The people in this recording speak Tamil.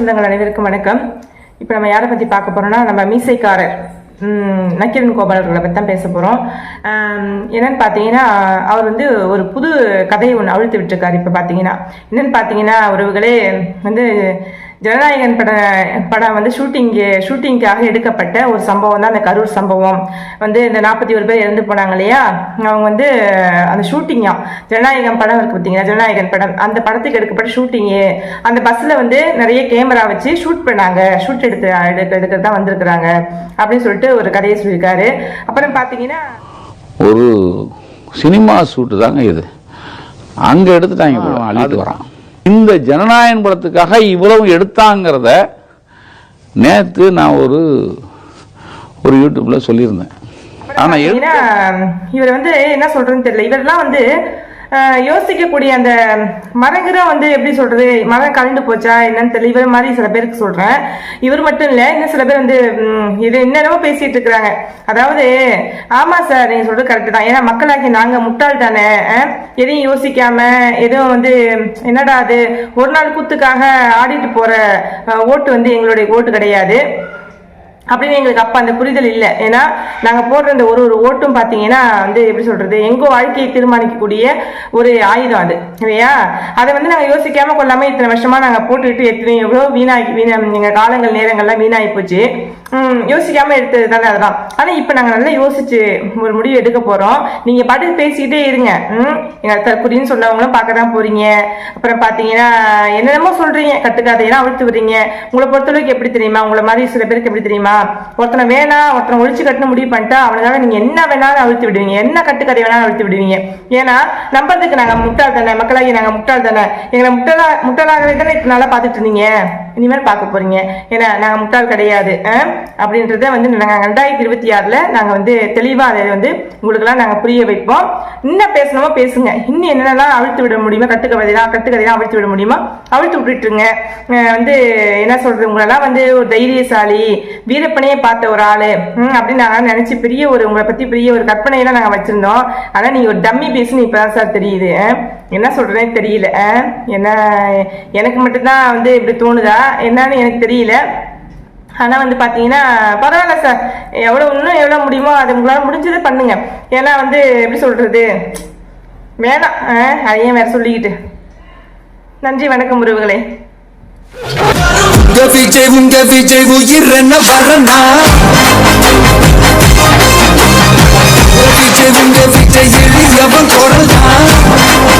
சொந்தங்கள் அனைவருக்கும் வணக்கம். இப்போ நம்ம யாரை பற்றி பார்க்க போறோம்னா, நம்ம மீசைக்காரர் நக்கீரன் கோபாலர்களை பற்றி தான் பேச போகிறோம். என்னன்னு பார்த்தீங்கன்னா, அவர் வந்து ஒரு புது கதையை ஒன்று அவிழ்த்து விட்டுருக்காரு. இப்போ பார்த்தீங்கன்னா என்னன்னு பார்த்தீங்கன்னா, உறவுகளே வந்து ஜனநாயகன் படம் வந்து ஷூட்டிங்காக எடுக்கப்பட்ட ஒரு சம்பவம் தான் அந்த கரூர் சம்பவம். வந்து இந்த 41 பேர் இறந்து போனாங்க இல்லையா, அவங்க வந்து அந்த ஷூட்டிங்கா ஜனநாயகன் படம் இருக்கு பார்த்தீங்கன்னா, ஜனநாயகன் படம் அந்த படத்துக்கு எடுக்கப்பட்ட ஷூட்டிங்கு. அந்த பஸ்ஸில் வந்து நிறைய கேமரா வச்சு ஷூட் பண்ணாங்க, ஷூட் எடுக்கிறது தான் வந்திருக்கிறாங்க அப்படின்னு சொல்லிட்டு ஒரு கதையை சொல்லியிருக்காரு. அப்புறம் பார்த்தீங்கன்னா ஒரு சினிமா ஷூட்டு தாங்க இது, அங்கே எடுத்துட்டாங்க, அள்ளிட்டு வரான். இந்த ஜனநாயகன் படத்துக்காக இவ்வளவு எடுத்தாங்கிறத நேற்று நான் ஒரு யூடியூப்ல சொல்லியிருந்தேன். ஆனா இவர் வந்து என்ன சொல்றதுன்னு தெரியல. இவரெல்லாம் வந்து யோசிக்கக்கூடிய அந்த மரங்கிற வந்து எப்படி சொல்றது, மரம் கலந்து போச்சா என்னன்னு தெரியல. இவர் மாதிரி சில பேருக்கு சொல்றேன், இவர் மட்டும் இல்ல, இன்னும் சில பேர் வந்து இது என்னென்னவோ பேசிட்டு இருக்கிறாங்க. அதாவது ஆமா சார், நீங்க சொல்றது கரெக்ட் தான். ஏன்னா மக்களாகி நாங்க முட்டாள் தானே, எதையும் யோசிக்காம எதுவும் வந்து என்னடா அது ஒரு நாள் கூத்துக்காக ஆடிட்டு போற ஓட்டு வந்து எங்களுடைய ஓட்டு கிடையாது அப்படின்னு எங்களுக்கு அப்ப அந்த புரிதல் இல்லை. ஏன்னா நாங்க போடுற இந்த ஒரு ஓட்டும் பாத்தீங்கன்னா வந்து எப்படி சொல்றது, எங்கோ வாழ்க்கையை தீர்மானிக்கக்கூடிய ஒரு ஆயுதம் அது இல்லையா. அதை வந்து நாங்க யோசிக்காம கொள்ளாம இத்தனை வருஷமா நாங்க போட்டுக்கிட்டு எவ்வளவு எங்க காலங்கள் நேரங்கள்லாம் வீணாகி போச்சு. யோசிக்காம எடுத்தது தானே அதெல்லாம். ஆனா இப்ப நாங்க நல்லா யோசிச்சு ஒரு முடிவு எடுக்க போறோம். நீங்க பாட்டுக்கு பேசிக்கிட்டே இருங்க. எங்க தற்கொலைன்னு சொன்னவங்களும் பார்க்கதான் போறீங்க. அப்புறம் பாத்தீங்கன்னா என்னென்னமோ சொல்றீங்க, கட்டுக்காதையெல்லாம் அவிழ்த்து விடுறீங்க. உங்களை பொறுத்தளவுக்கு எப்படி தெரியுமா, உங்களை மாதிரி சில பேருக்கு எப்படி தெரியுமா, ஒருத்தனை வேணாம் ஒருத்தனை ஒழிச்சு கட்டணும் முடிவு பண்ணிட்டா அவனுக்காக நீங்க என்ன வேணாலும் அழுத்தி விடுவீங்க, என்ன கட்டுக்கதை வேணாலும் அழுத்தி விடுவீங்க. ஏன்னா நம்பறதுக்கு நாங்க முட்டாள் தானே, மக்களாகி நாங்க முட்டாள் தானே, எங்களை முட்டாளாகவே தானே நல்லா பார்த்துட்டு இருந்தீங்க, இனிமேல் பார்க்க போறீங்க. ஏன்னா நாங்க முட்டாள் கிடையாது அப்படின்றத வந்து நாங்க 2026 நாங்க வந்து தெளிவா அதை வந்து உங்களுக்கு எல்லாம் நாங்க புரிய வைப்போம். இன்னும் பேசணுமோ பேசுங்க, இன்னும் என்னென்னலாம் அவிழ்த்து விட முடியுமா, கட்டுக்கதையெல்லாம் அவிழ்த்து விட முடியுமா அவிழ்த்து விட்டுருங்க. வந்து என்ன சொல்றது, உங்களெல்லாம் வந்து ஒரு தைரியசாலி வீரப்பனையே பார்த்த ஒரு ஆளு அப்படின்னு நாங்க நினைச்சு பெரிய ஒரு உங்களை பத்தி பெரிய ஒரு கற்பனையெல்லாம் நாங்க வச்சிருந்தோம். ஆனா நீங்க ஒரு டம்மி பேசுன்னு இப்பதான் சார் தெரியுது. என்ன சொல்றதே தெரியல. என்ன எனக்கு மட்டும்தான் வந்து இப்படி தோணுதா என்னன்னு எனக்கு தெரியல. ஆனா வந்து பாத்தீங்கன்னா பரவாயில்ல சார், இன்னும் எவ்வளவு முடியுமோ அது உங்களால முடிஞ்சதை பண்ணுங்க. ஏன்னா வந்து எப்படி சொல்றது, வேணாம் அதையும் வேற சொல்லிக்கிட்டு. நன்றி, வணக்கம் உறவுகளே. உங்க விஜய் உயிர் என்ன வரனா, விஜய் எளியவன் தொடர்தான்.